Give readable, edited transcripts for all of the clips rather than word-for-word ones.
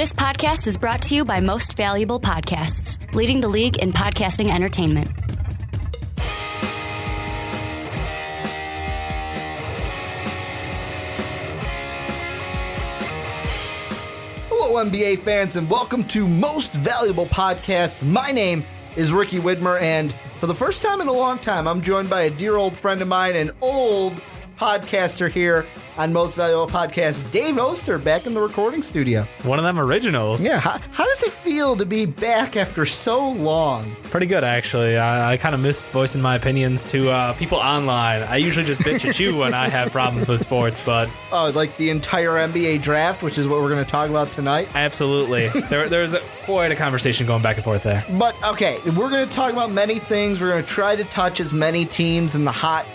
This podcast is brought to you by Most Valuable Podcasts, leading the league in podcasting entertainment. Hello, NBA fans, and welcome to Most Valuable Podcasts. My name is Ricky Widmer, and for the first time in a long time, I'm joined by a dear old friend of mine, an old podcaster here on Most Valuable Podcast, Dave Oster, back in the recording studio. One of them originals. Yeah, how does it feel to be back after so long? Pretty good, actually. I kind of missed voicing my opinions to people online. I usually just bitch at you when I have problems with sports, but... Oh, like the entire NBA draft, which is what we're going to talk about tonight? Absolutely. There's quite a conversation going back and forth there. But, okay, we're going to talk about many things. We're going to try to touch as many teams in the hot...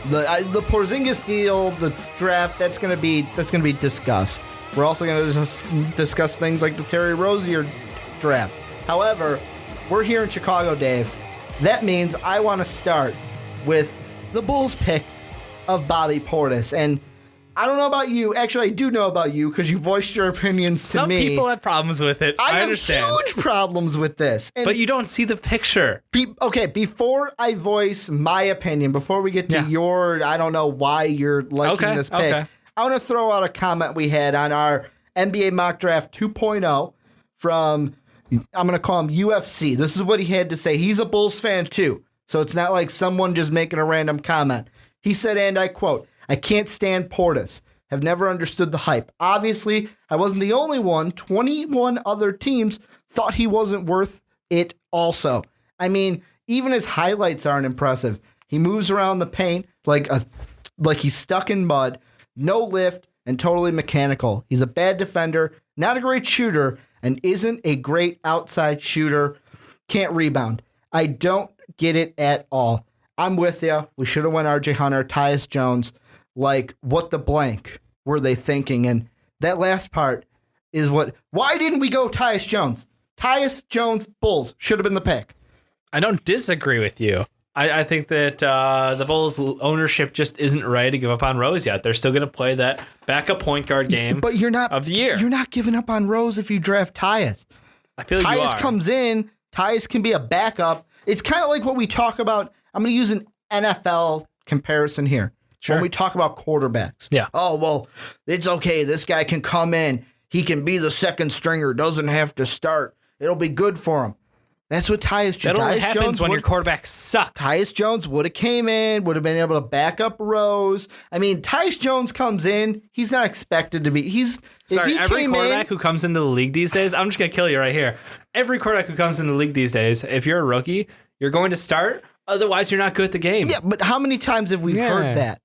The Porzingis deal, the draft, that's going to be discussed. We're also going to just discuss things like the Terry Rozier draft. However, we're here in Chicago, Dave. That means I want to start with the Bulls pick of Bobby Portis. And I don't know about you. Actually, I do know about you because you voiced your opinions to me. Some people have problems with it. I understand. have huge problems with this. But you don't see the picture. Okay, before I voice my opinion, before we get to your, I don't know why you're liking this pick, I want to throw out a comment we had on our NBA Mock Draft 2.0 from, I'm going to call him UFC. This is what he had to say. He's a Bulls fan too, so it's not like someone just making a random comment. He said, and I quote, "I can't stand Portis. Have never understood the hype. Obviously, I wasn't the only one. 21 other teams thought he wasn't worth it also. I mean, even his highlights aren't impressive. He moves around the paint like he's stuck in mud, no lift, and totally mechanical. He's a bad defender, not a great shooter, and isn't a great outside shooter. Can't rebound. I don't get it at all. I'm with you. We should have went RJ Hunter, Tyus Jones. Like, what the blank were they thinking?" And that last part is why didn't we go Tyus Jones? Tyus Jones, Bulls, should have been the pick. I don't disagree with you. I think that the Bulls ownership just isn't ready to give up on Rose yet. They're still going to play that backup point guard game but you're not, of the year. You're not giving up on Rose if you draft Tyus. I feel like you are. Tyus comes in. Tyus can be a backup. It's kind of like what we talk about. I'm going to use an NFL comparison here. Sure. When we talk about quarterbacks. Yeah. Oh, well, it's okay. This guy can come in. He can be the second stringer. Doesn't have to start. It'll be good for him. That's what Tyus Jones. That only happens when your quarterback sucks. Tyus Jones would have came in, would have been able to back up Rose. I mean, Tyus Jones comes in. He's not expected to be. Every quarterback who comes into the league these days, I'm just going to kill you right here. Every quarterback who comes into the league these days, if you're a rookie, you're going to start. Otherwise, you're not good at the game. Yeah, but how many times have we heard that?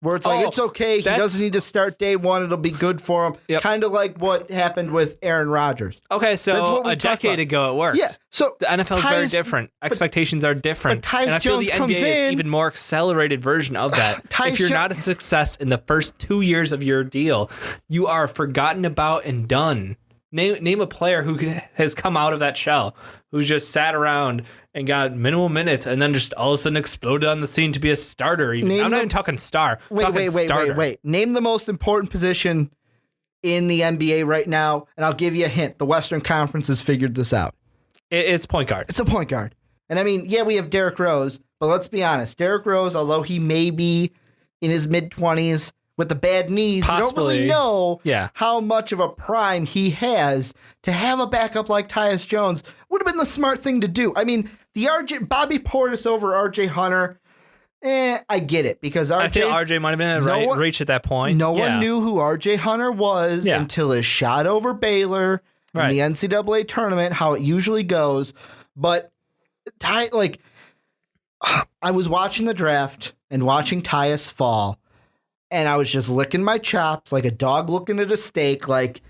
Where it's like, it's okay, he doesn't need to start day one, it'll be good for him. Yep. Kind of like what happened with Aaron Rodgers. Okay, so a decade ago it worked. Yeah, so the NFL is very different. Expectations are different. But Tyus and I feel Jones the comes NBA is even more accelerated version of that. If you're not a success in the first 2 years of your deal, you are forgotten about and done. Name a player who has come out of that shell, who's just sat around and got minimal minutes and then just all of a sudden exploded on the scene to be a starter. I'm not even talking star. Wait. Name the most important position in the NBA right now, and I'll give you a hint. The Western Conference has figured this out. It's point guard. It's a point guard. And I mean, yeah, we have Derrick Rose, but let's be honest. Derrick Rose, although he may be in his mid-20s with the bad knees, possibly, you don't really know how much of a prime he has. To have a backup like Tyus Jones would have been the smart thing to do. I mean, Bobby Portis over RJ Hunter, I get it, because I feel RJ might have been at reach at that point. No one knew who RJ Hunter was until his shot over Baylor in the NCAA tournament, how it usually goes. But I was watching the draft and watching Tyus fall, and I was just licking my chops like a dog looking at a steak. Like,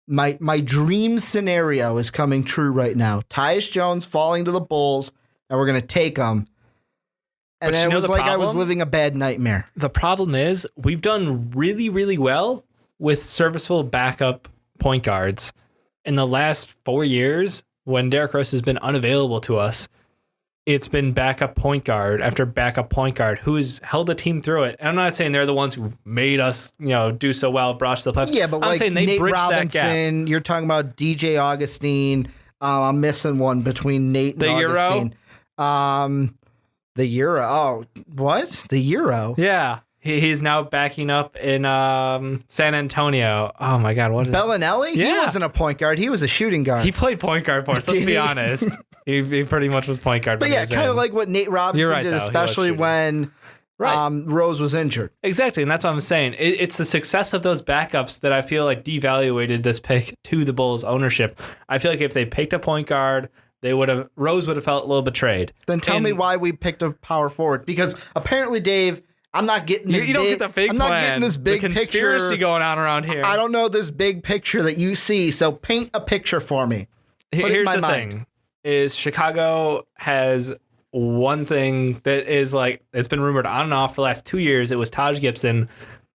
my dream scenario is coming true right now. Tyus Jones falling to the Bulls, and we're going to take him. And then it was like I was living a bad nightmare. The problem is we've done really, really well with serviceable backup point guards in the last 4 years when Derrick Rose has been unavailable to us. it's been backup point guard after backup point guard who's held the team through it. And I'm not saying they're the ones who made us, do so well, brought us to the playoffs. Yeah, but I'm saying they Nate bridged Robinson, that gap. you're talking about DJ Augustine. I'm missing one between Nate and Augustine. The Euro. Oh, what? The Euro? Yeah. He's now backing up in San Antonio. Oh, my God. What is Bellinelli? Yeah. He wasn't a point guard. He was a shooting guard. He played point guard for us, let's be honest. He pretty much was point guard. But yeah, kind of like what Nate Robinson did, especially when Rose was injured. Exactly, and that's what I'm saying. It's the success of those backups that I feel like devaluated this pick to the Bulls ownership. I feel like if they picked a point guard, Rose would have felt a little betrayed. Then tell me why we picked a power forward. Because apparently, Dave, I'm not getting this you don't get the big I'm plan. not getting this big the conspiracy picture going on around here. I don't know this big picture that you see, so paint a picture for me. Here's the thing, is Chicago has one thing that is like, it's been rumored on and off for the last 2 years. It was Taj Gibson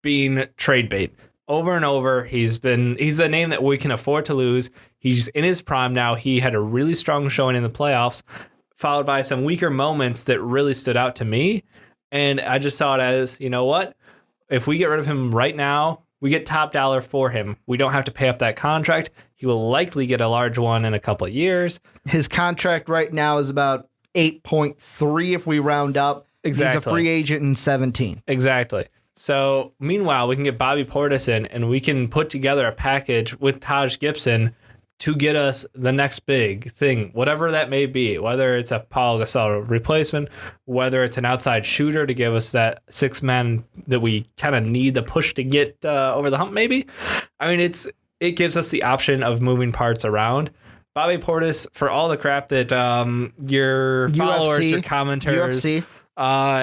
being trade bait. Over and over, he's the name that we can afford to lose. He's in his prime now. He had a really strong showing in the playoffs, followed by some weaker moments that really stood out to me. And I just saw it as, you know what? If we get rid of him right now, we get top dollar for him. We don't have to pay up that contract. He will likely get a large one in a couple of years. His contract right now is about 8.3 if we round up. Exactly. He's a free agent in 17. Exactly. So meanwhile, we can get Bobby Portis in, and we can put together a package with Taj Gibson to get us the next big thing, whatever that may be, whether it's a Paul Gasol replacement, whether it's an outside shooter to give us that six man that we kind of need the push to get over the hump, maybe. I mean, it gives us the option of moving parts around. Bobby Portis, for all the crap that your followers, your commenters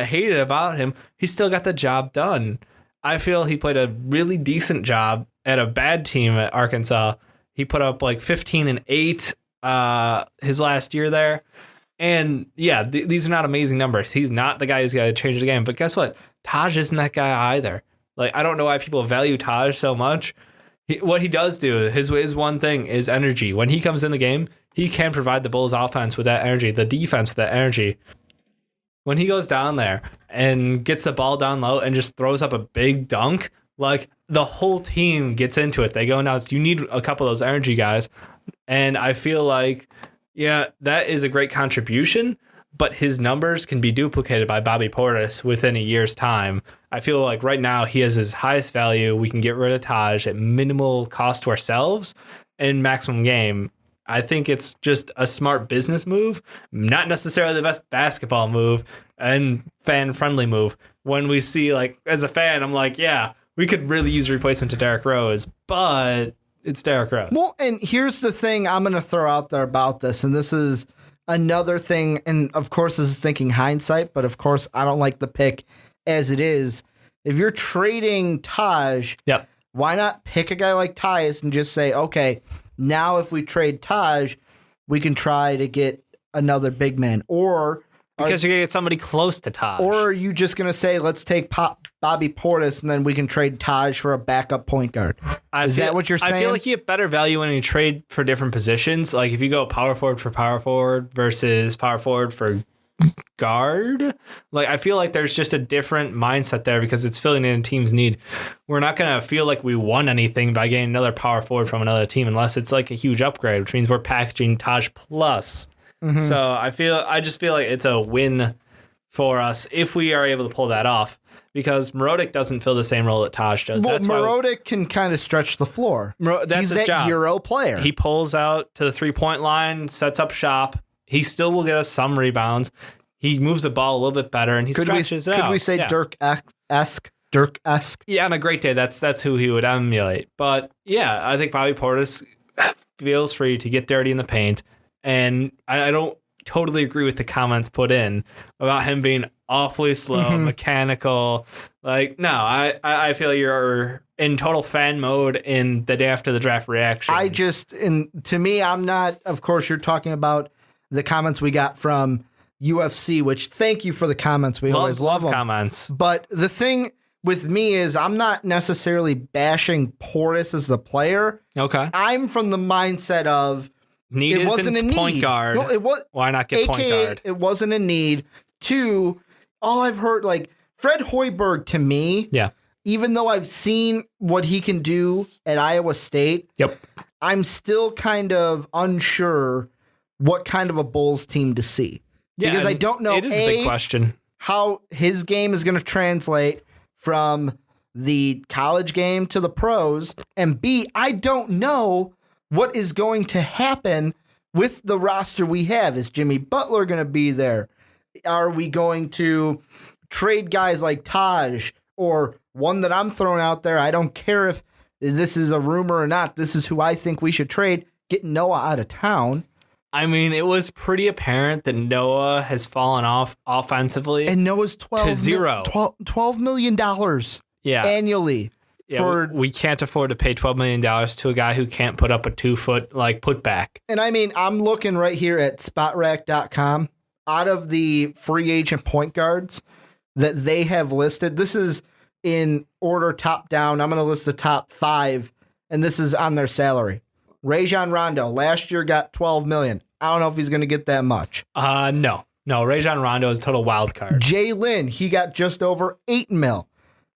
hated about him, he still got the job done. I feel he played a really decent job at a bad team at Arkansas. He put up like 15 and 8 his last year there. And yeah, these are not amazing numbers. He's not the guy who's got to change the game. But guess what? Taj isn't that guy either. Like, I don't know why people value Taj so much. What he does do, his one thing is energy. When he comes in the game, he can provide the Bulls offense with that energy, the defense with that energy. When he goes down there and gets the ball down low and just throws up a big dunk, like, the whole team gets into it. They go nuts. You need a couple of those energy guys. And I feel like, yeah, that is a great contribution, but his numbers can be duplicated by Bobby Portis within a year's time. I feel like right now he has his highest value. We can get rid of Taj at minimal cost to ourselves and maximum game. I think it's just a smart business move, not necessarily the best basketball move and fan-friendly move. When we see, like, as a fan, I'm like, yeah, we could really use a replacement to Derrick Rose, but it's Derrick Rose. Well, and here's the thing I'm going to throw out there about this, and this is another thing, and of course this is thinking hindsight, but of course I don't like the pick as it is. If you're trading Taj, why not pick a guy like Tyus and just say, okay, now if we trade Taj, we can try to get another big man, or because you're going to get somebody close to Taj. Or are you just going to say, let's take Bobby Portis and then we can trade Taj for a backup point guard? Is that what you're saying? I feel like you get better value when you trade for different positions. Like if you go power forward for power forward versus power forward for guard, like I feel like there's just a different mindset there because it's filling in a team's need. We're not going to feel like we won anything by getting another power forward from another team unless it's like a huge upgrade, which means we're packaging Taj plus. Mm-hmm. So I just feel like it's a win for us if we are able to pull that off because Morotic doesn't fill the same role that Taj does. Well, Morotic can kind of stretch the floor. That's He's his that job. Euro player. He pulls out to the 3-point line, sets up shop. He still will get us some rebounds. He moves the ball a little bit better and he stretches it out. Could we say Dirk-esque? Dirk-esque? Yeah, on a great day, that's who he would emulate. But yeah, I think Bobby Portis feels free to get dirty in the paint. And I don't totally agree with the comments put in about him being awfully slow, mechanical. Like, no, I feel you're in total fan mode in the day after the draft reaction. To me, I'm not, of course, you're talking about the comments we got from UFC, which thank you for the comments. We always love them. Comments. But the thing with me is I'm not necessarily bashing Portis as the player. Okay. I'm from the mindset of, Need it wasn't a point need. guard. No, it was. Why not get point guard? It wasn't a need. 2, all I've heard, like Fred Hoiberg to me. Yeah. Even though I've seen what he can do at Iowa State. Yep. I'm still kind of unsure what kind of a Bulls team to see. Yeah, because I don't know. It is a big question. How his game is going to translate from the college game to the pros, and B, I don't know what is going to happen with the roster we have. Is Jimmy Butler going to be there? Are we going to trade guys like Taj, or one that I'm throwing out there? I don't care if this is a rumor or not. This is who I think we should trade. Get Noah out of town. I mean, it was pretty apparent that Noah has fallen off offensively. And Noah's $12 million annually. Yeah, we can't afford to pay $12 million to a guy who can't put up a 2-foot putback. And I mean, I'm looking right here at spotrac.com. Out of the free agent point guards that they have listed, this is in order top down. I'm going to list the top 5, and this is on their salary. Rajon Rondo last year got $12 million. I don't know if he's going to get that much. No. Rajon Rondo is a total wild card. Jalen, he got just over $8 million.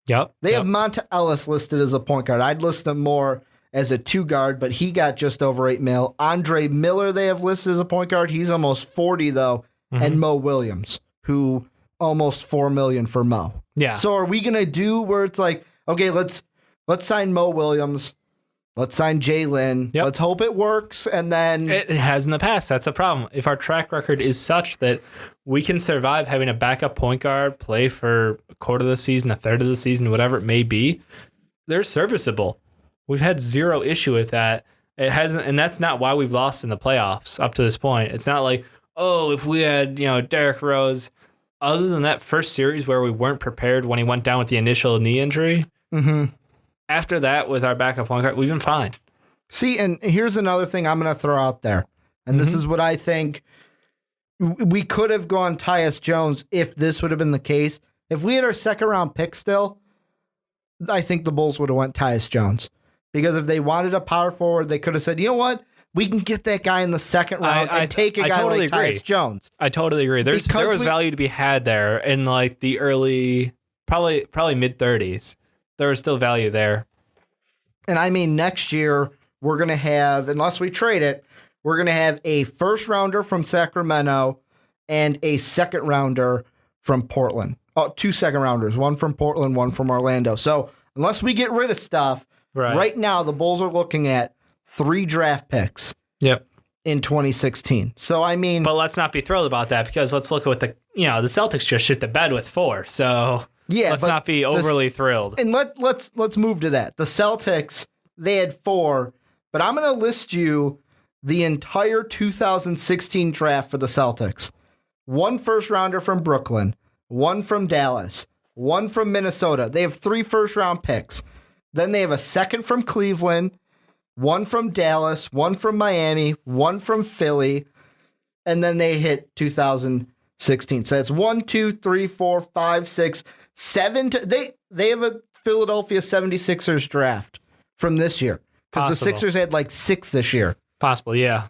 Yep. They have Monta Ellis listed as a point guard. I'd list him more as a 2 guard, but he got just over $8 million. Andre Miller, they have listed as a point guard. He's almost 40 though, and Mo Williams, who almost $4 million for Mo. Yeah. So are we going to do where it's like, okay, let's sign Mo Williams. Let's sign Jalen. Yep. Let's hope it works. And then it has in the past. That's the problem. If our track record is such that we can survive having a backup point guard play for a quarter of the season, a third of the season, whatever it may be, they're serviceable. We've had zero issue with that. It hasn't, and that's not why we've lost in the playoffs up to this point. It's not like, oh, if we had, Derrick Rose, other than that first series where we weren't prepared when he went down with the initial knee injury. After that, with our backup point guard, we've been fine. See, and here's another thing I'm going to throw out there. And this is what I think we could have gone Tyus Jones if this would have been the case. If we had our second round pick still, I think the Bulls would have went Tyus Jones. Because if they wanted a power forward, they could have said, you know what? We can get that guy in the second round and take a guy totally like Tyus Jones. I totally agree. There was value to be had there in the early, probably mid-30s. There was still value there. And I mean, next year, we're going to have, unless we trade it, we're going to have a first rounder from Sacramento and a second rounder from Portland. 2 second rounders, one from Portland, one from Orlando. So unless we get rid of stuff, right now the Bulls are looking at 3 draft picks. Yep. In 2016. So I mean, but let's not be thrilled about that, because let's look at what the Celtics just shit the bed with 4. So yeah, let's not be overly thrilled. And let's move to that. The Celtics, they had 4, but I'm going to list you the entire 2016 draft for the Celtics. 1 first rounder from Brooklyn, 1 from Dallas, 1 from Minnesota. They have 3 first round picks. Then they have a second from Cleveland, 1 from Dallas, 1 from Miami, 1 from Philly, and then they hit 2016. So it's 1, 2, 3, 4, 5, 6, 7. They have a Philadelphia 76ers draft from this year, because the Sixers had 6 this year. Possible, yeah.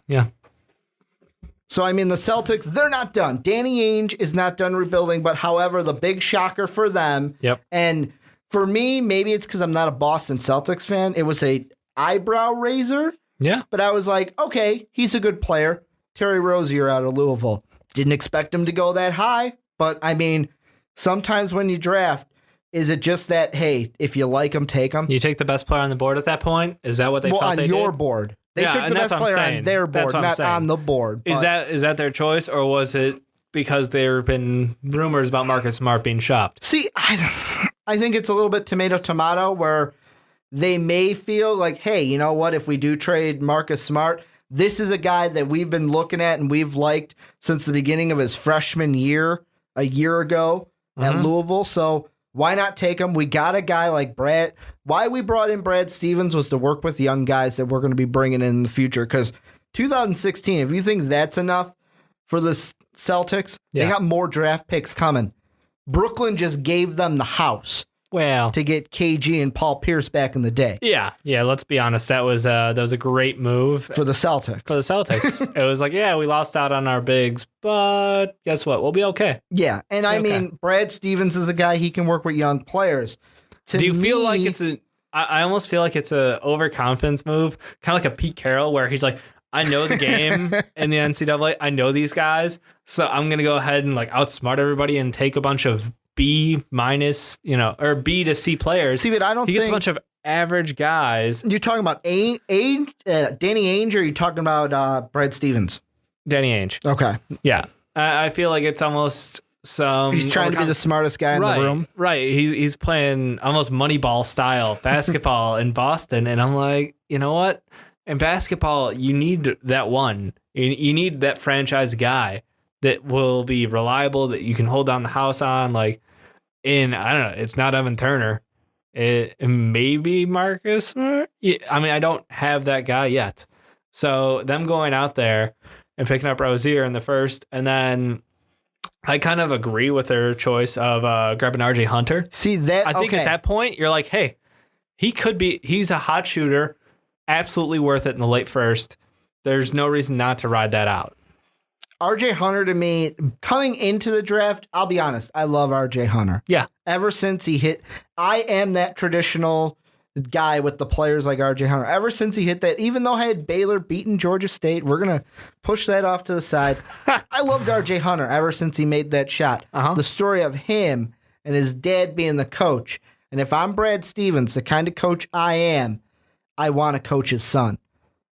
So I mean, the Celtics, they're not done. Danny Ainge is not done rebuilding, but however, the big shocker for them, and for me, maybe it's because I'm not a Boston Celtics fan, it was a eyebrow raiser. Yeah. But I was like, okay, he's a good player. Terry Rozier out of Louisville. Didn't expect him to go that high. But I mean, sometimes when you draft, is it just that, hey, if you like him, take him? You take the best player on the board at that point? Is that what they felt they did? On your board. They took the best player on their board, not on the board. Is that their choice, or was it because there have been rumors about Marcus Smart being shopped? See, I think it's a little bit tomato, where they may feel like, hey, you know what? If we do trade Marcus Smart, this is a guy that we've been looking at and we've liked since the beginning of his freshman year, a year ago at Louisville. So why not take him? We got a guy like Brad. Why we brought in Brad Stevens was to work with young guys that we're going to be bringing in the future. Because 2016, if you think that's enough for the Celtics, they got more draft picks coming. Brooklyn just gave them the house. to get KG and Paul Pierce back in the day. Yeah. Let's be honest. That was a great move for the Celtics. It was like, yeah, we lost out on our bigs, but guess what? We'll be okay. Yeah, and I mean, Brad Stevens is a guy, he can work with young players. Do you feel like it's I almost feel like it's a overconfidence move, kind of like a Pete Carroll, where he's like, I know the game in the NCAA. I know these guys, so I'm gonna go ahead and like outsmart everybody and take a bunch of B-, or B to C players. See, but I don't think... He gets a bunch of average guys. You're talking about Danny Ainge, or are you talking about Brad Stevens? Danny Ainge. Okay. Yeah. I feel like it's almost some... He's trying to be the smartest guy in the room. Right. He's playing almost Moneyball style basketball in Boston, and I'm like, you know what? In basketball, you need that one. You need that franchise guy that will be reliable, that you can hold down the house on. Like, I don't know, it's not Evan Turner. It may be Marcus Smart. Yeah, I mean, I don't have that guy yet. So them going out there and picking up Rozier in the first, and then I kind of agree with their choice of grabbing RJ Hunter. See that? I think at that point, you're like, hey, he's a hot shooter. Absolutely worth it in the late first. There's no reason not to ride that out. RJ Hunter, to me, coming into the draft, I'll be honest, I love RJ Hunter. Yeah. Ever since he hit, I am that traditional guy with the players like RJ Hunter. Ever since he hit that, even though I had Baylor beating Georgia State, we're going to push that off to the side. I loved RJ Hunter ever since he made that shot. The story of him and his dad being the coach. And if I'm Brad Stevens, the kind of coach I am, I want to coach his son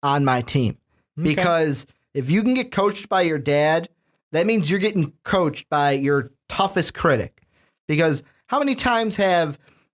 on my team. Okay. Because if you can get coached by your dad, that means you're getting coached by your toughest critic. Because how many times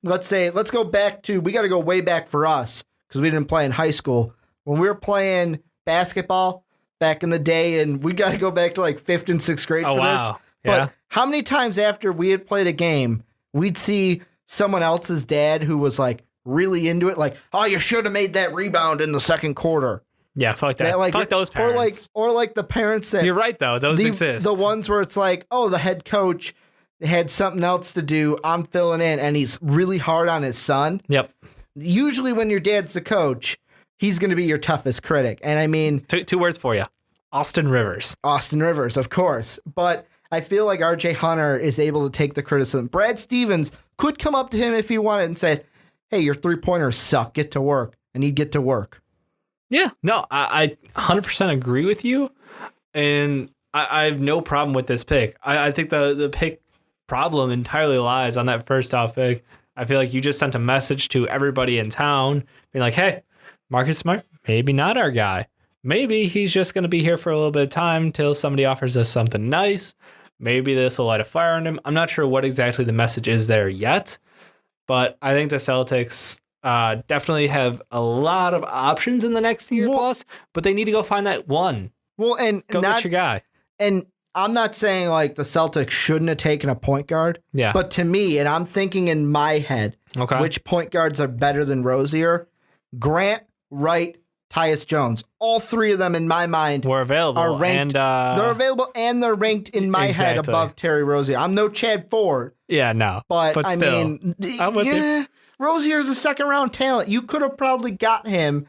let's go back to, we got to go way back for us because we didn't play in high school. When we were playing basketball back in the day, and we got to go back to like 5th and 6th grade for this. Yeah. But how many times after we had played a game, we'd see someone else's dad who was like really into it, like, oh, you should have made that rebound in the second quarter. Yeah, fuck that. Fuck those parents. Or like the parents that... You're right, though. Those exist. The ones where it's like, oh, the head coach had something else to do. I'm filling in, and he's really hard on his son. Yep. Usually when your dad's the coach, he's going to be your toughest critic. And I mean... Two words for you. Austin Rivers. Austin Rivers, of course. But I feel like RJ Hunter is able to take the criticism. Brad Stevens could come up to him if he wanted and say, hey, your three-pointers suck. Get to work. And he'd get to work. Yeah, no, I 100% agree with you, and I have no problem with this pick. I think the pick problem entirely lies on that first off pick. I feel like you just sent a message to everybody in town, being like, hey, Marcus Smart, maybe not our guy. Maybe he's just going to be here for a little bit of time till somebody offers us something nice. Maybe this will light a fire on him. I'm not sure what exactly the message is there yet, but I think the Celtics... definitely have a lot of options in the next year plus, but they need to go find that one. Well, and go get your guy. And I'm not saying like the Celtics shouldn't have taken a point guard. Yeah. But to me, and I'm thinking in my head, which point guards are better than Rozier? Grant, Wright, Tyus Jones. All three of them in my mind were available. Are ranked, and they're available and they're ranked in my head above Terry Rozier. I'm no Chad Ford. Yeah, no. But I still, mean, Rozier is a second round talent. You could have probably got him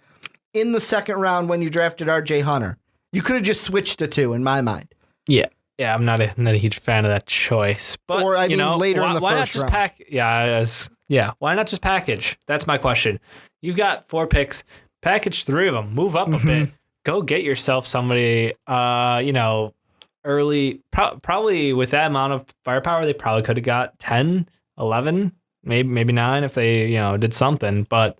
in the second round when you drafted RJ Hunter. You could have just switched the two in my mind. Yeah. Yeah, I'm not a huge fan of that choice. But or I mean, later in the why first not just round. Why not just package? That's my question. You've got 4 picks. Package 3 of them. Move up a bit. Go get yourself somebody early. Probably with that amount of firepower, they probably could have got 10, 11. Maybe 9 if they, did something. But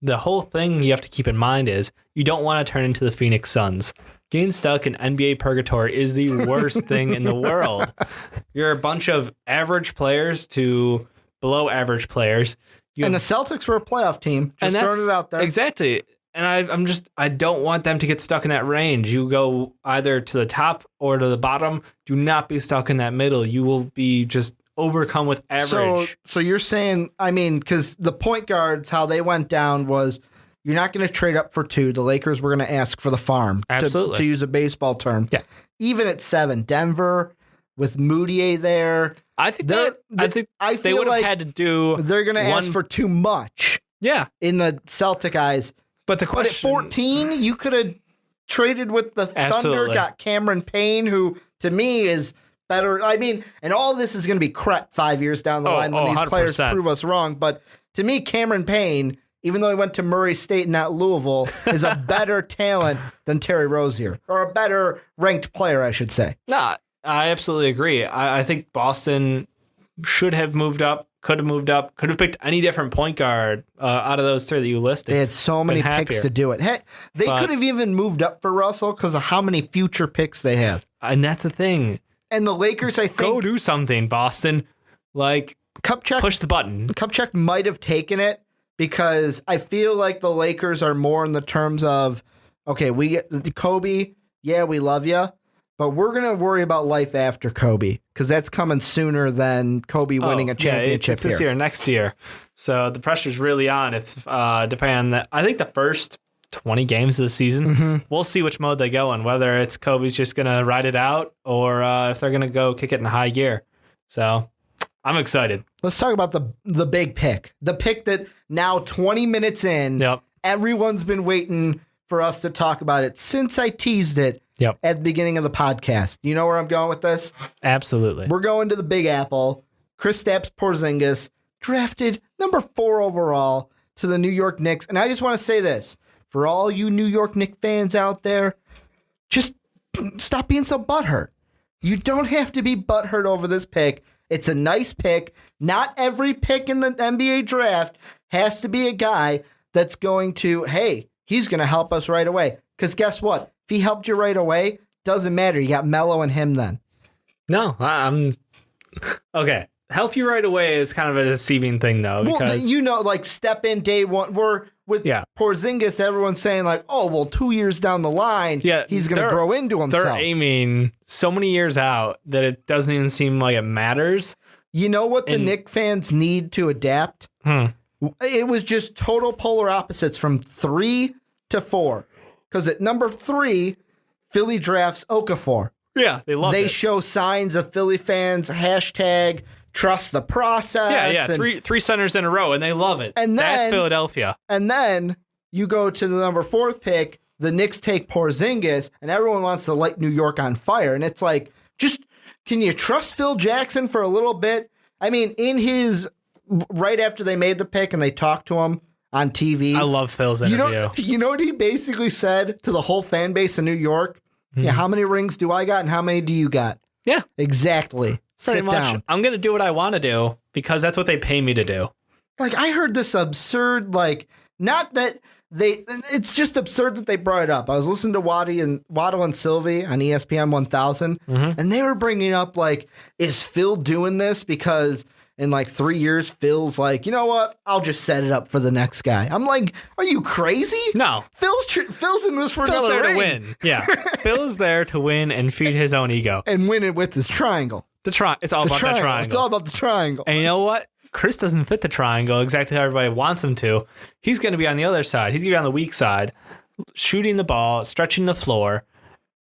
the whole thing you have to keep in mind is you don't want to turn into the Phoenix Suns. Getting stuck in NBA purgatory is the worst thing in the world. You're a bunch of average players to below average players. And the Celtics were a playoff team. Just throwing it out there. Exactly. And I don't want them to get stuck in that range. You go either to the top or to the bottom. Do not be stuck in that middle. You will be just overcome with average. So you're saying, I mean, because the point guards, how they went down was you're not going to trade up for 2. The Lakers were going to ask for the farm. Absolutely. To use a baseball term. Yeah. Even at 7, Denver, with Moutier there. I think they would have had to do. They're going to ask for too much. Yeah, in the Celtic eyes. But at 14, you could have traded with the Thunder, got Cameron Payne, who to me is better. I mean, and all this is going to be crap 5 years down the line when these 100%. players prove us wrong. But to me, Cameron Payne, even though he went to Murray State and not Louisville, is a better talent than Terry Rozier, or a better ranked player, I should say. No, I absolutely agree. I think Boston should have moved up. Could have moved up. Could have picked any different point guard out of those three that you listed. They had so many picks to do it. Hey, they could have even moved up for Russell because of how many future picks they have. And that's the thing. And the Lakers, I think... Go do something, Boston. Like, Kupchak, push the button. Kupchak might have taken it because I feel like the Lakers are more in the terms of, okay, we get Kobe, yeah, we love you. But we're going to worry about life after Kobe because that's coming sooner than Kobe winning a championship it's this year, next year. So the pressure's really on. If depending on that, I think the first 20 games of the season, we'll see which mode they go in, whether it's Kobe's just going to ride it out or if they're going to go kick it in high gear. So I'm excited. Let's talk about the big pick. The pick that now 20 minutes in, everyone's been waiting for us to talk about it since I teased it. At the beginning of the podcast. You know where I'm going with this? Absolutely. We're going to the Big Apple. Kristaps Porzingis drafted number 4 overall to the New York Knicks. And I just want to say this. For all you New York Knicks fans out there, just stop being so butthurt. You don't have to be butthurt over this pick. It's a nice pick. Not every pick in the NBA draft has to be a guy that's going to, hey, he's going to help us right away. Because guess what? If he helped you right away, doesn't matter. You got Melo and him then. No, I'm okay. Help you right away is kind of a deceiving thing, though. Because like step in day one. We're with Porzingis. Everyone's saying like, oh, well, 2 years down the line, he's going to grow into himself. They're aiming so many years out that it doesn't even seem like it matters. You know what the Knicks fans need to adapt? It was just total polar opposites from 3 to 4. Because at number 3, Philly drafts Okafor. Yeah, they show signs of Philly fans, hashtag trust the process. Yeah, three centers in a row, and they love it. And that's Philadelphia. And then you go to the number 4th pick, the Knicks take Porzingis, and everyone wants to light New York on fire. And it's like, just, can you trust Phil Jackson for a little bit? I mean, right after they made the pick and they talked to him, on TV. I love Phil's interview. You know what he basically said to the whole fan base in New York? Yeah, how many rings do I got and how many do you got? Yeah. Exactly. Pretty much. Down. I'm going to do what I want to do because that's what they pay me to do. Like, I heard this absurd, not that it's just absurd that they brought it up. I was listening to Waddle and Sylvie on ESPN 1000, and they were bringing up, is Phil doing this because in 3 years, Phil's like, you know what? I'll just set it up for the next guy. I'm like, are you crazy? No. Phil's in this for another ring. Phil's there to win. Yeah. Phil's there to win and feed his own ego. And win it with his triangle. It's all about the triangle. It's all about the triangle. And you know what? Chris doesn't fit the triangle exactly how everybody wants him to. He's going to be on the other side. He's going to be on the weak side, shooting the ball, stretching the floor.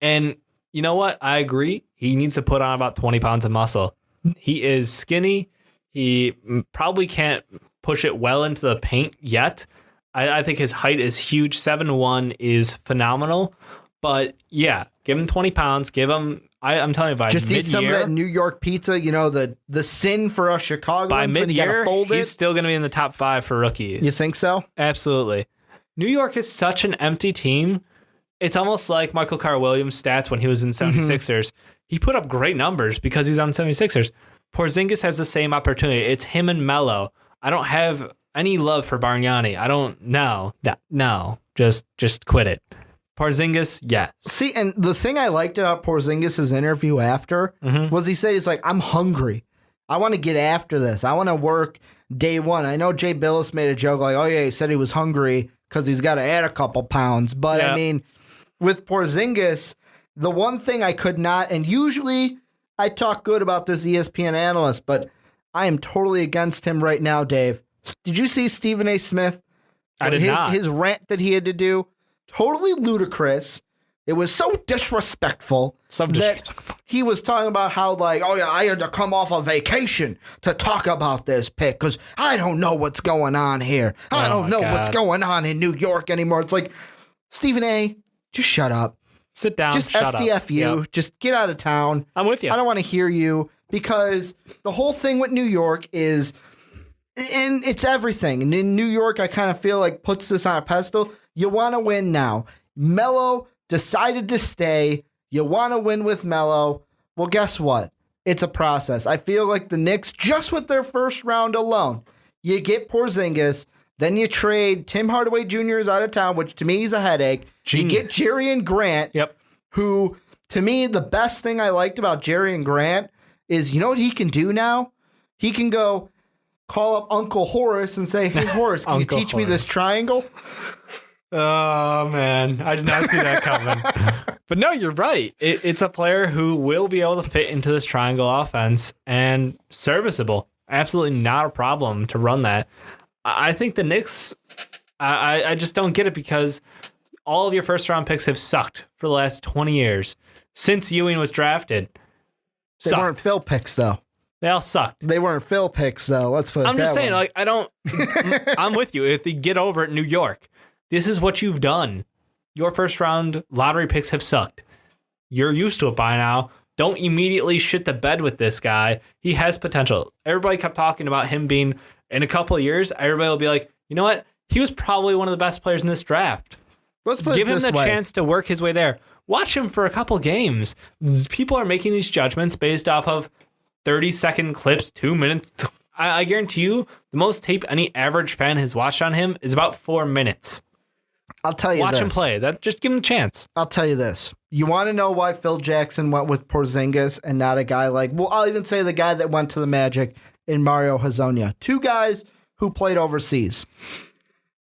And you know what? I agree. He needs to put on about 20 pounds of muscle. He is skinny. He probably can't push it well into the paint yet. I think his height is huge. 7'1" is phenomenal. But yeah, give him 20 pounds. Give him, I'm telling you, by just mid-year, eat some of that New York pizza. You know, the sin for us Chicagoans. By mid-year, fold he's still going to be in the top 5 for rookies. You think so? Absolutely. New York is such an empty team. It's almost like Michael Carter Williams' stats when he was in 76ers. He put up great numbers because he was on 76ers. Porzingis has the same opportunity. It's him and Melo. I don't have any love for Bargnani. I don't know. No. Just quit it. Porzingis, yes. See, and the thing I liked about Porzingis' interview after was he said he's like, I'm hungry. I want to get after this. I want to work day one. I know Jay Billis made a joke like, oh yeah, he said he was hungry because he's got to add a couple pounds. But I mean, with Porzingis, the one thing I could not, and usually I talk good about this ESPN analyst, but I am totally against him right now, Dave. Did you see Stephen A. Smith? I did not. His rant that he had to do, totally ludicrous. It was so disrespectful that he was talking about how, like, oh, yeah, I had to come off a vacation to talk about this pick because I don't know what's going on here. I don't know what's going on in New York anymore. It's like, Stephen A., just shut up. Sit down. Just SDFU. Yep. Just get out of town. I'm with you. I don't want to hear you because the whole thing with New York is, and it's everything. And in New York, I kind of feel like puts this on a pedestal. You want to win now. Melo decided to stay. You want to win with Melo. Well, guess what? It's a process. I feel like the Knicks, just with their first round alone, you get Porzingis, then you trade Tim Hardaway Jr. is out of town, which to me is a headache. You get Jerry and Grant, who, to me, the best thing I liked about Jerry and Grant is, you know what he can do now? He can go call up Uncle Horace and say, hey, Horace, can you teach me this triangle? Oh, man. I did not see that coming. But no, you're right. It's a player who will be able to fit into this triangle offense and serviceable. Absolutely not a problem to run that. I think the Knicks, I just don't get it because all of your first-round picks have sucked for the last 20 years. Since Ewing was drafted, They weren't Phil picks, though. They all sucked. They weren't Phil picks, though. Let's put it I'm that just saying, way. like, I don't... I'm with you. If they get over at New York, this is what you've done. Your first-round lottery picks have sucked. You're used to it by now. Don't immediately shit the bed with this guy. He has potential. Everybody kept talking about him being... In a couple of years, everybody will be like, you know what? He was probably one of the best players in this draft. Let's put Give it him this the way. chance to work his way there. Watch him for a couple games. People are making these judgments based off of 30-second clips, 2 minutes. I guarantee you, the most tape any average fan has watched on him is about 4 minutes. I'll tell you Watch this. him play. Just give him a chance. I'll tell you this. You want to know why Phil Jackson went with Porzingis and not a guy like, well, I'll even say the guy that went to the Magic in Mario Hezonja. Two guys who played overseas.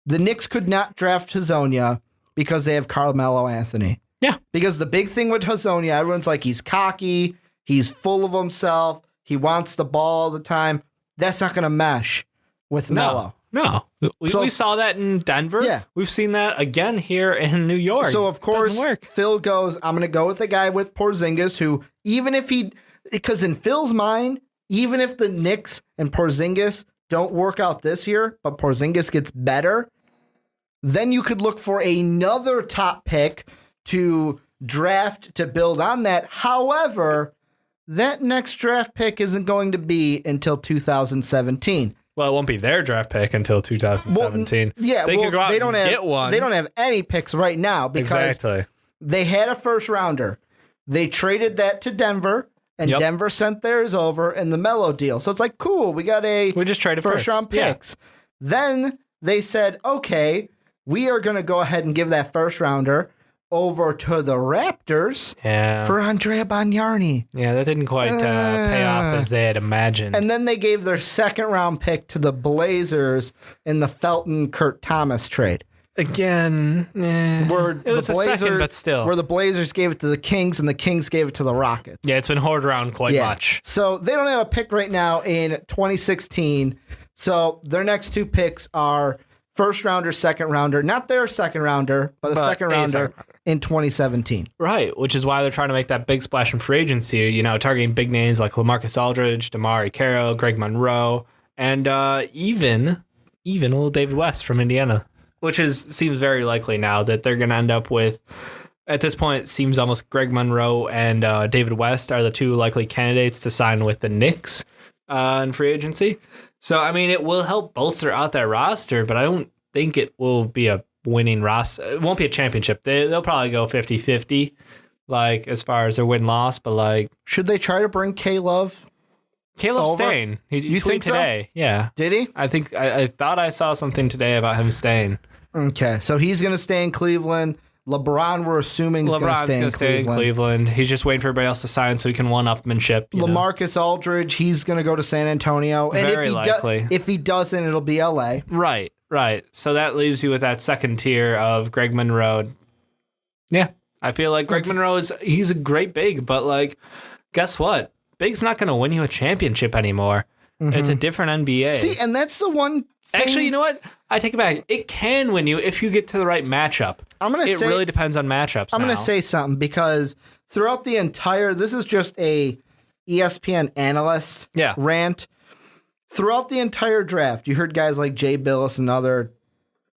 The Knicks could not draft Hezonja because they have Carmelo Anthony. Yeah. Because the big thing with Hezonja, everyone's like, he's cocky, he's full of himself, he wants the ball all the time. That's not going to mesh with Melo. No. We saw that in Denver. Yeah. We've seen that again here in New York. So, of course, Phil goes, I'm going to go with the guy with Porzingis who, even if because in Phil's mind, even if the Knicks and Porzingis don't work out this year, but Porzingis gets better, then you could look for another top pick to draft to build on that. However, that next draft pick isn't going to be until 2017. Well, it won't be their draft pick until 2017. They can go out they don't and have, get one. They don't have any picks right now because they had a first rounder. They traded that to Denver. And Denver sent theirs over in the Melo deal. So it's like, cool, we just traded first round picks. Yeah. Then they said, okay, we are going to go ahead and give that first rounder over to the Raptors for Andrea Bargnani. Yeah, that didn't quite pay off as they had imagined. And then they gave their second round pick to the Blazers in the Felton Kurt Thomas trade. Again, where it was the Blazers, a second, but still. Where the Blazers gave it to the Kings and the Kings gave it to the Rockets. Yeah, it's been hoarded around quite much. So they don't have a pick right now in 2016. So their next two picks are first rounder, second rounder. Not their second rounder, but a second rounder in 2017. Right, which is why they're trying to make that big splash in free agency, targeting big names like LaMarcus Aldridge, DeMar Carroll, Greg Monroe, and even little David West from Indiana. Which seems very likely now that they're going to end up with, at this point, it seems almost Greg Monroe and David West are the two likely candidates to sign with the Knicks in free agency. So, I mean, it will help bolster out that roster, but I don't think it will be a winning roster. It won't be a championship. They'll probably go 50-50, as far as their win-loss, but should they try to bring Caleb's staying. He tweeted today. So? Yeah. Did he? I think I thought I saw something today about him staying. Okay, so he's going to stay in Cleveland. LeBron, we're assuming, is going to stay in Cleveland. He's just waiting for everybody else to sign so he can one-upmanship. LaMarcus Aldridge, he's going to go to San Antonio. And Very likely. If he doesn't, it'll be LA. Right. So that leaves you with that second tier of Greg Monroe. Yeah, I feel like Greg Monroe he's a great big, but guess what? Big's not going to win you a championship anymore. Mm-hmm. It's a different NBA. See, and that's the one Actually, you know what? I take it back. It can win you if you get to the right matchup. It really depends on matchups. I'm going to say something because throughout the entire, this is just a ESPN analyst rant. Throughout the entire draft, you heard guys like Jay Billis and other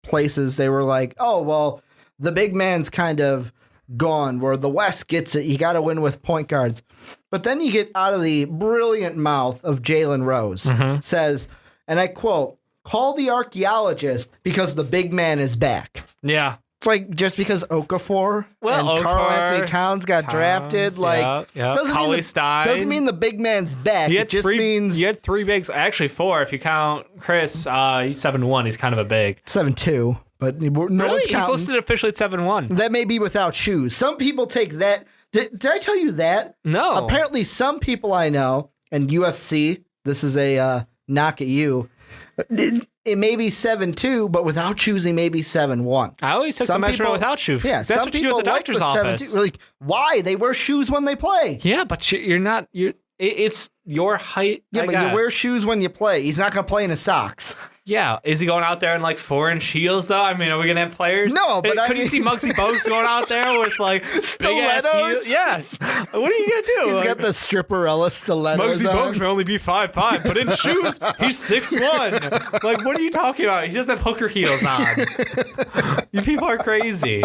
places. They were like, "Oh, well, the big man's kind of gone. Where the West gets it, you got to win with point guards." But then you get out of the brilliant mouth of Jalen Rose says, and I quote, "Call the archaeologist because the big man is back." Yeah. It's like just because Okafor and Karl Anthony Towns got drafted, doesn't mean the big man's back. It just means you had 3 bigs, actually 4 if you count Chris. He's 7'1". He's kind of a big 7'2", but no one's counting. He's listed officially at 7'1". That may be without shoes. Some people take that. Did I tell you that? No. Apparently, some people I know and UFC. This is a knock at you. It may be 7'2", but without shoes, he may be 7'1". I always took the measurement without shoes. Yeah, that's what you do at the doctor's office. Like, why? They wear shoes when they play. Yeah, but you're not. It's your height. Yeah, but you wear shoes when you play. He's not going to play in his socks. Yeah, is he going out there in like 4-inch heels though? I mean, are we gonna have players? No, but could you see Muggsy Bogues going out there with like big ass heels? Yes. What are you gonna do? He's got the stripperella stilettos. Muggsy Bogues may only be 5'5", but in shoes he's 6'1". Like, what are you talking about? He doesn't have hooker heels on. You people are crazy.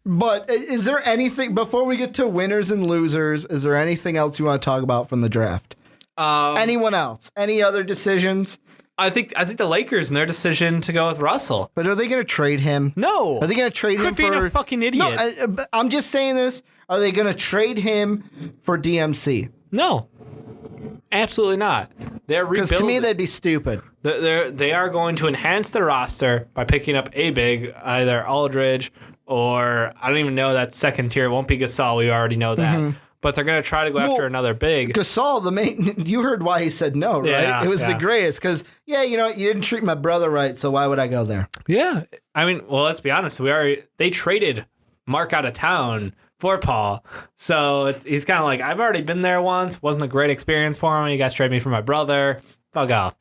But is there anything before we get to winners and losers? Is there anything else you want to talk about from the draft? Anyone else? Any other decisions? I think the Lakers and their decision to go with Russell. But are they going to trade him? No. Are they going to trade him for being a fucking idiot? No, I'm just saying this. Are they going to trade him for DMC? No. Absolutely not. They're rebuilding. Because to me, that'd be stupid. They are going to enhance their roster by picking up a big, either Aldridge or I don't even know that second tier. It won't be Gasol. We already know that. Mm-hmm. But they're going to try to go after another big. Gasol, you heard why he said no, right? Yeah, it was the greatest because, you didn't treat my brother right, so why would I go there? Yeah. I mean, well, let's be honest. They traded Mark out of town for Paul. So he's kind of like, I've already been there once. Wasn't a great experience for him. You guys traded me for my brother. Fuck off.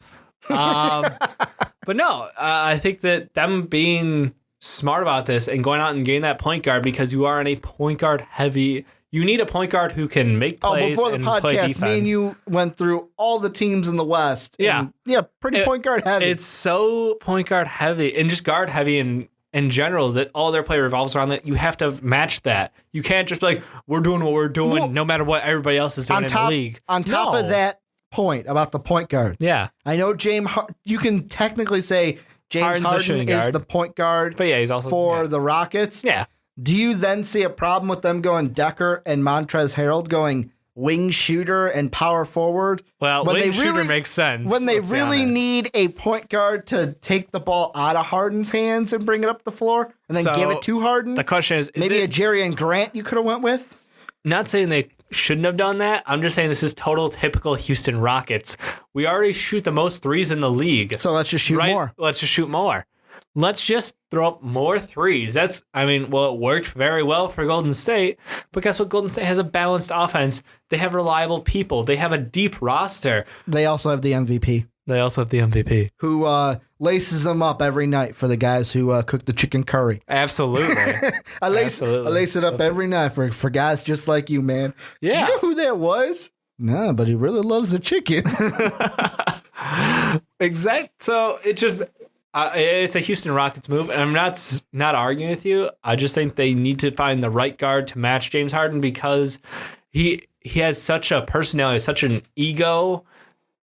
But no, I think that them being smart about this and going out and getting that point guard because you are in a point guard heavy. You need a point guard who can make plays before the and podcast, play defense. Me and you went through all the teams in the West. Yeah. Pretty point guard heavy. It's so point guard heavy and just guard heavy in general that all their play revolves around that. You have to match that. You can't just be like, we're doing what we're doing no matter what everybody else is doing in the league. On top of that point about the point guards. Yeah. I know you can technically say James Harden is the point guard but he's also for the Rockets. Yeah. Do you then see a problem with them going Decker and Montrezl Harrell going wing shooter and power forward? Well, wing shooter makes sense. When they really need a point guard to take the ball out of Harden's hands and bring it up the floor and then give it to Harden? The question is maybe a Jerrion Grant you could have went with? Not saying they shouldn't have done that. I'm just saying this is total typical Houston Rockets. We already shoot the most threes in the league. So let's just shoot more. Let's just shoot more. Let's just throw up more threes. It worked very well for Golden State, but guess what? Golden State has a balanced offense. They have reliable people. They have a deep roster. They also have the MVP. Who laces them up every night for the guys who cook the chicken curry. Absolutely. I lace it up every night for guys just like you, man. Yeah. Do you know who that was? No, but he really loves the chicken. Exactly. So it just... it's a Houston Rockets move, and I'm not arguing with you. I just think they need to find the right guard to match James Harden because he has such a personality, such an ego,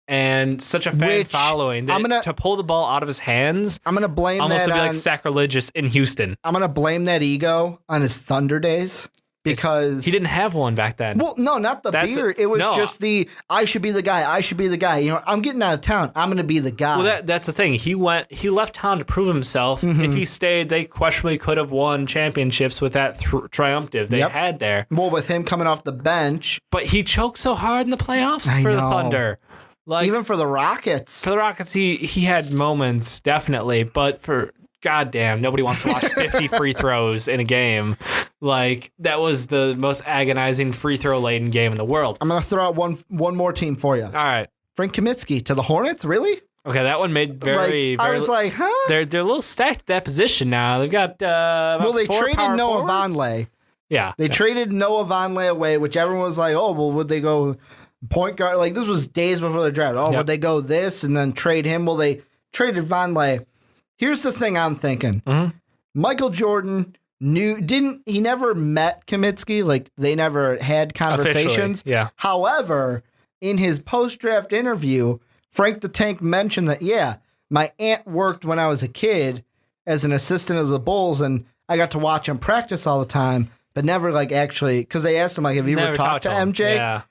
and such a fan following that to pull the ball out of his hands. I'm gonna blame almost would be like sacrilegious in Houston. I'm gonna blame that ego on his Thunder days. Because he didn't have one back then. Well, no, not the beard. It was just I should be the guy. I'm getting out of town. I'm going to be the guy. Well, that's the thing. He left town to prove himself. Mm-hmm. If he stayed, they questionably could have won championships with that triumph they had there. Well, with him coming off the bench. But he choked so hard in the playoffs the Thunder. Even for the Rockets. For the Rockets, he had moments, definitely. But for... goddamn, nobody wants to watch 50 free throws in a game. That was the most agonizing free throw laden game in the world. I'm going to throw out one more team for you. All right. Frank Kaminsky to the Hornets? Really? Okay, that one made I was like, huh? They're a little stacked at that position now. They've got they traded Noah forwards. Vonleh. Yeah, they traded Noah Vonleh away, which everyone was like, oh, well, would they go point guard? Like, this was days before the draft. Oh, would they go this and then trade him? Well, they traded Vonleh. Here's the thing I'm thinking. Mm-hmm. Michael Jordan he never met Kaminsky. Like, they never had conversations. Officially, yeah. However, in his post-draft interview, Frank the Tank mentioned that, my aunt worked when I was a kid as an assistant of the Bulls, and I got to watch him practice all the time, but never actually, because they asked him, have you ever talked to MJ? Yeah.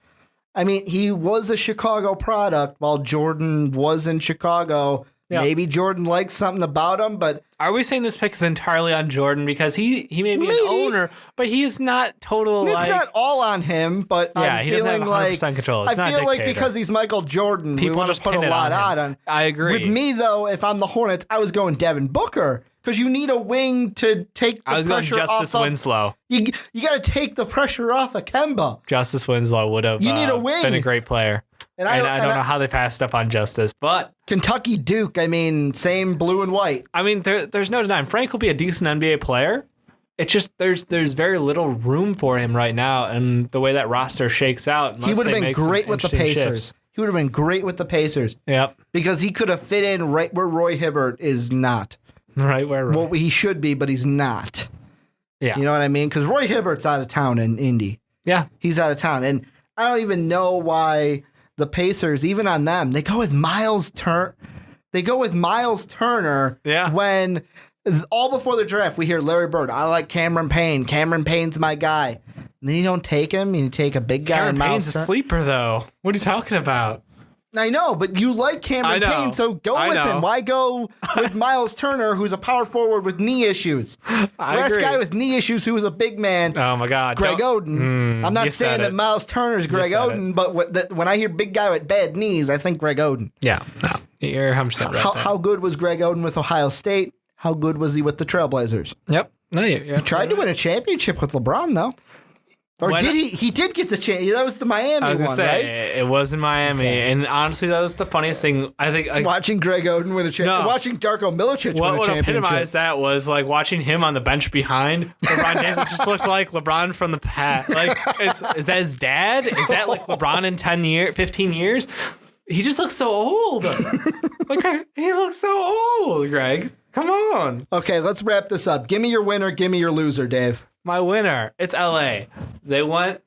I mean, he was a Chicago product while Jordan was in Chicago. Yeah. Maybe Jordan likes something about him, but... Are we saying this pick is entirely on Jordan? Because he may be an owner, but he is not total, It's not all on him, but I'm he feeling doesn't have 100% control. It's I feel like because he's Michael Jordan, people we want just to put a lot on. I agree. With me, though, if I'm the Hornets, I was going Devin Booker, because you need a wing to take the pressure off. I was going Justice Winslow. You got to take the pressure off of Kemba. Justice Winslow would have need a wing. been a great player. And I don't know how they passed up on Justice, but... Kentucky Duke, I mean, same blue and white. I mean, there's no denying. Frank will be a decent NBA player. It's just there's very little room for him right now, and the way that roster shakes out... He would have been great with the Pacers. He would have been great with the Pacers. Yep. Because he could have fit in right where Roy Hibbert is not. Right where Roy... Well, he should be, but he's not. Yeah. You know what I mean? Because Roy Hibbert's out of town in Indy. Yeah. He's out of town. And I don't even know why... The Pacers, even on them, they go with Miles Turner. Yeah. When all before the draft, we hear Larry Bird. I like Cameron Payne. Cameron Payne's my guy. And then you don't take him. You take a big guy. Cameron Payne's a sleeper, though. What are you talking about? I know, but you like Cameron Payne, so go with him. Why go with Miles Turner, who's a power forward with knee issues? Last guy with knee issues who was a big man. Oh, my God. Greg Oden. I'm not saying that Miles Turner's Greg Oden, but when I hear big guy with bad knees, I think Greg Oden. Yeah. No, you're 100% right. How good was Greg Oden with Ohio State? How good was he with the Trailblazers? Yep. No, he tried to win a championship with LeBron, though. Or did he? He did get the chance. That was the Miami one, right? It was in Miami, and honestly, that was the funniest thing. I think watching Greg Oden win a championship, watching Darko Milicic win a championship. What epitomized that was like watching him on the bench behind LeBron James. It just looked like LeBron from the past. Like, is that his dad? Is that like LeBron in 15 years? He just looks so old. Like, he looks so old, Greg. Come on. Okay, let's wrap this up. Give me your winner. Give me your loser, Dave. My winner, it's LA. We're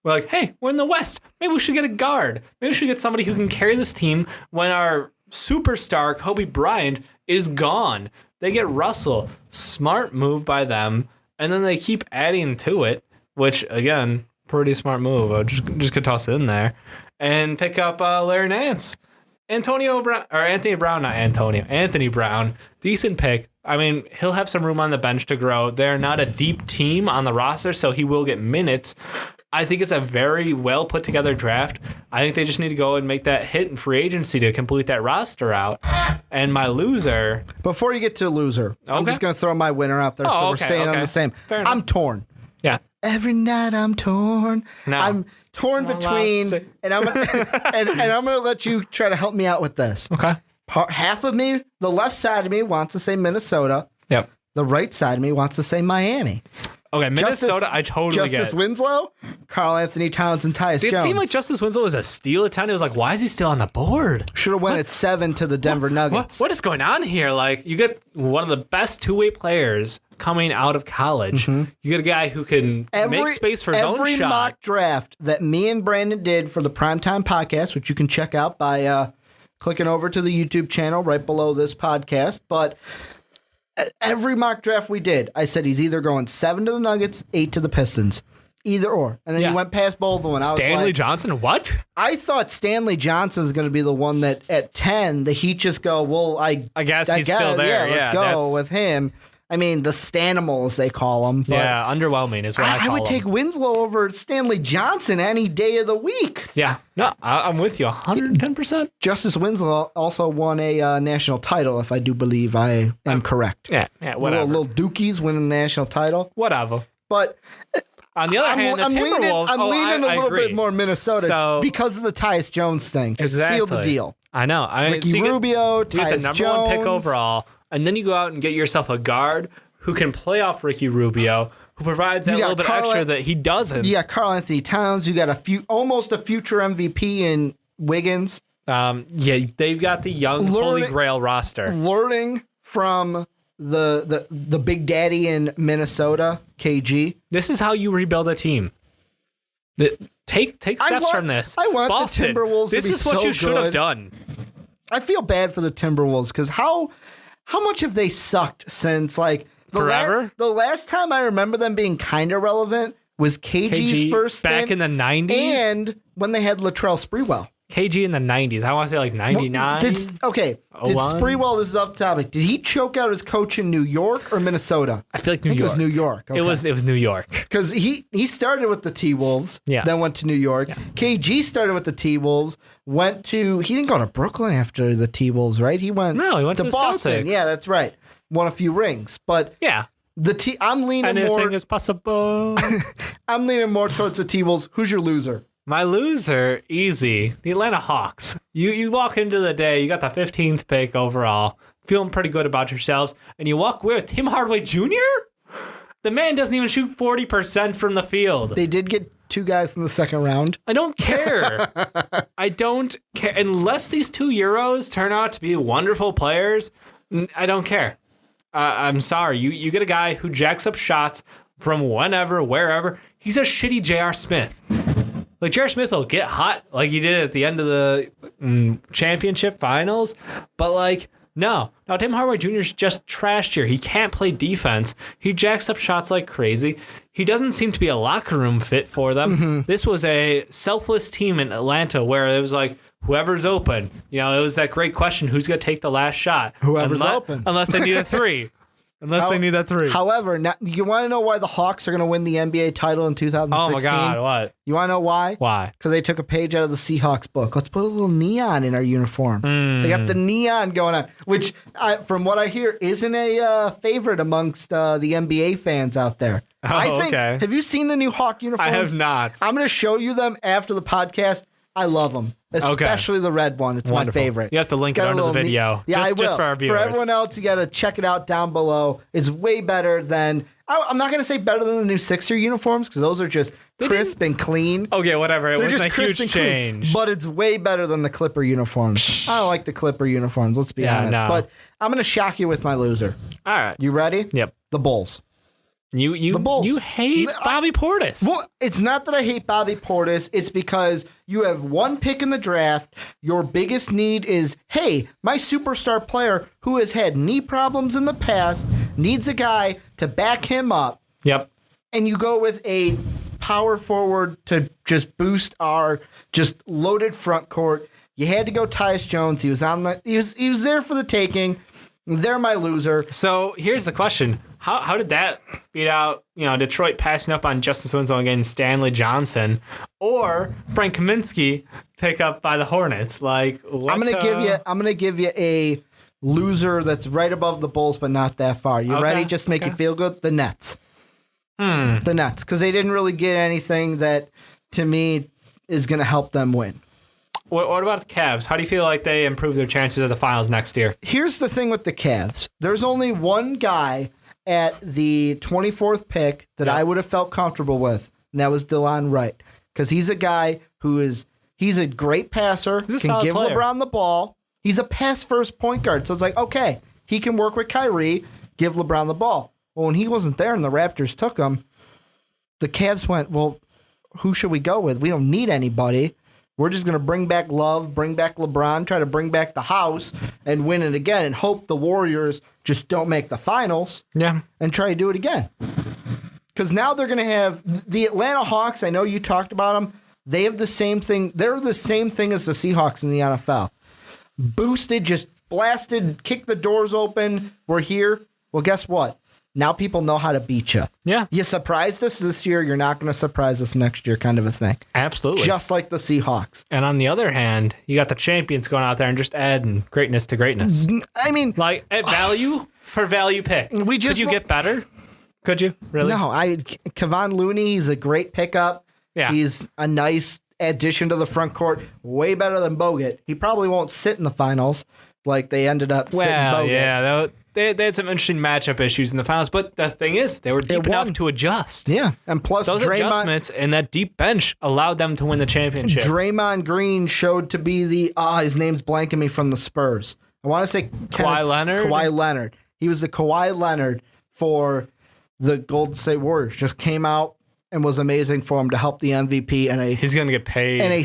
like, hey, we're in the West. Maybe we should get a guard. Maybe we should get somebody who can carry this team when our superstar, Kobe Bryant, is gone. They get Russell. Smart move by them. And then they keep adding to it, which, again, pretty smart move. I just could toss it in there. And pick up Larry Nance. Anthony Brown. Decent pick. I mean, he'll have some room on the bench to grow. They're not a deep team on the roster, so he will get minutes. I think it's a very well put together draft. I think they just need to go and make that hit in free agency to complete that roster out. And my loser. Before you get to loser, I'm just going to throw my winner out there, so we're staying on the same. I'm torn. Yeah. Every night I'm torn. No. I'm torn between, and I'm going to let you try to help me out with this. Okay. Half of me, the left side of me wants to say Minnesota. Yep. The right side of me wants to say Miami. Okay, Minnesota, I totally get. Justice Winslow, Karl Anthony Towns, and Tyus Jones. It seemed like Justice Winslow was a steal at 10. It was like, why is he still on the board? Should have went at 7 to the Denver Nuggets. What is going on here? Like, you get one of the best two-way players coming out of college. Mm-hmm. You get a guy who can make space for his own shot. Every mock draft that me and Brandon did for the Primetime Podcast, which you can check out by clicking over to the YouTube channel right below this podcast, but every mock draft we did, I said he's either going 7 to the Nuggets, 8 to the Pistons. Either or. And then you went past both of them. Stanley Johnson, what? I thought Stanley Johnson was going to be the one that at 10, the Heat just go, well, I guess he's still there. Yeah, let's go with him. I mean, the Stanimals, they call him. Yeah, underwhelming is what I call him. I would take Winslow over Stanley Johnson any day of the week. Yeah, no, I'm with you 110%. Justice Winslow also won a national title, if I do believe I am correct. Yeah, whatever. Little Dookies winning the national title. Whatever. But on the other hand, the Timberwolves... I'm leaning a little bit more Minnesota because of the Tyus Jones thing. To seal the deal. I know. Ricky Rubio, you get the number Jones. 1 pick overall, and then you go out and get yourself a guard who can play off Ricky Rubio, who provides that little bit extra that he doesn't. You got Karl Anthony Towns. You got almost a future MVP in Wiggins. They've got the young Holy Grail roster. Learning from the big daddy in Minnesota, KG. This is how you rebuild a team. Take steps from this. I want Boston, the Timberwolves to be so good. This is what you should have done. I feel bad for the Timberwolves because how much have they sucked since forever? The last time I remember them being kind of relevant was KG's first back stint, in the 90s, and when they had Latrell Sprewell. KG in the 90s. I want to say 99. Did Sprewell, this is off the topic, did he choke out his coach in New York or Minnesota? I feel like New York. It was New York. Okay. It was New York. Because he started with the T-Wolves, then went to New York. Yeah. KG started with the T-Wolves, he didn't go to Brooklyn after the T-Wolves, right? He went to Boston. Celtics. Yeah, that's right. Won a few rings. But yeah. I'm leaning Anything is possible. I'm leaning more towards the T-Wolves. Who's your loser? My loser, easy. The Atlanta Hawks. You walk into the day, you got the 15th pick overall, feeling pretty good about yourselves, and you walk away with Tim Hardaway Jr.? The man doesn't even shoot 40% from the field. They did get 2 guys in the second round. I don't care. I don't care. Unless these 2 Euros turn out to be wonderful players, I don't care. I'm sorry. You get a guy who jacks up shots from whenever, wherever. He's a shitty J.R. Smith. J.R. Smith will get hot like he did at the end of the championship finals, but no. Now, Tim Hardaway Jr. is just trashed here. He can't play defense. He jacks up shots like crazy. He doesn't seem to be a locker room fit for them. Mm-hmm. This was a selfless team in Atlanta where it was whoever's open. It was that great question, who's going to take the last shot? Whoever's open. Unless they need a 3. They need that 3. However, now, you want to know why the Hawks are going to win the NBA title in 2016? Oh my God, what? You want to know why? Why? Because they took a page out of the Seahawks book. Let's put a little neon in our uniform. They got the neon going on, which, from what I hear, isn't a favorite amongst the NBA fans out there. Okay. Have you seen the new Hawk uniforms? I have not. I'm going to show you them after the podcast. I love them, especially the red one. It's my favorite. You have to link it under the video. I will. Just for our viewers. For everyone else, you got to check it out down below. It's way better than, I'm not going to say better than the new Sixer uniforms because those are just crisp and clean. Okay, whatever. It wasn't a huge change. But it's way better than the Clipper uniforms. I don't like the Clipper uniforms, let's be honest. No. But I'm going to shock you with my loser. All right. You ready? Yep. The Bulls. The Bulls. You hate Bobby Portis. Well, it's not that I hate Bobby Portis. It's because you have 1 pick in the draft. Your biggest need is, hey, my superstar player who has had knee problems in the past needs a guy to back him up. Yep. And you go with a power forward to just boost our just loaded front court. You had to go Tyus Jones. He was he was there for the taking. They're my loser. So here's the question. How did that beat out, Detroit passing up on Justice Winslow and getting Stanley Johnson, or Frank Kaminsky pick up by the Hornets? I'm gonna give you a loser that's right above the Bulls, but not that far. You ready? Just to make you feel good. The Nets. The Nets, because they didn't really get anything that, to me, is gonna help them win. What about the Cavs? How do you feel like they improve their chances of the finals next year? Here's the thing with the Cavs. There's only one guy at the 24th pick that I would have felt comfortable with, and that was DeLon Wright. Because he's a guy he's a great passer, can give player. LeBron the ball. He's a pass-first point guard, so it's okay, he can work with Kyrie, give LeBron the ball. Well, when he wasn't there and the Raptors took him, the Cavs went, well, who should we go with? We don't need anybody. We're just going to bring back Love, bring back LeBron, try to bring back the house and win it again and hope the Warriors just don't make the finals. Yeah. And try to do it again. Because now they're going to have the Atlanta Hawks. I know you talked about them. They have the same thing. They're the same thing as the Seahawks in the NFL. Boosted, just blasted, kicked the doors open. We're here. Well, guess what? Now people know how to beat you. Yeah. You surprised us this year. You're not going to surprise us next year, kind of a thing. Absolutely. Just like the Seahawks. And on the other hand, you got the champions going out there and just adding greatness to greatness. I mean, at value for value pick. Could you get better? Could you really? No. Kevon Looney, he's a great pickup. Yeah. He's a nice addition to the front court, way better than Bogut. He probably won't sit in the finals like they ended up sitting Bogut. Yeah, they had some interesting matchup issues in the finals, but the thing is, they were deep enough to adjust. Yeah, and plus those adjustments and that deep bench allowed them to win the championship. Draymond Green showed to be his name's blanking me from the Spurs. I want to say Kawhi Leonard. Kawhi Leonard. He was the Kawhi Leonard for the Golden State Warriors. Just came out and was amazing for him to help the MVP. And he's going to get paid. And a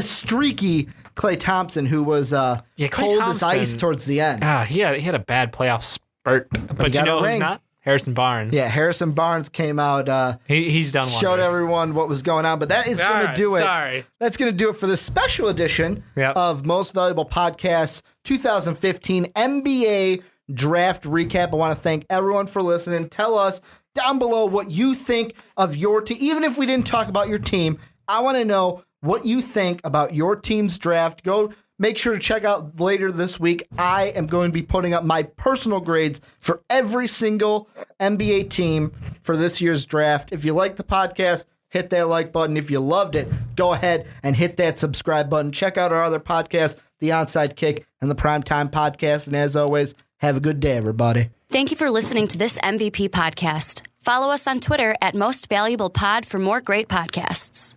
streaky Klay Thompson, who was cold as ice towards the end. He had a bad playoff spurt. But you know who's not? Harrison Barnes. Yeah, Harrison Barnes came out. He's done wonders. Showed everyone what was going on. But that is going to do it. Sorry. That's going to do it for this special edition of Most Valuable Podcasts 2015 NBA Draft Recap. I want to thank everyone for listening. Tell us down below what you think of your team. Even if we didn't talk about your team, I want to know what you think about your team's draft. Go make sure to check out later this week. I am going to be putting up my personal grades for every single NBA team for this year's draft. If you like the podcast, hit that like button. If you loved it, go ahead and hit that subscribe button. Check out our other podcasts, The Onside Kick and the Primetime Podcast. And as always, have a good day, everybody. Thank you for listening to this MVP podcast. Follow us on Twitter at Most Valuable Pod for more great podcasts.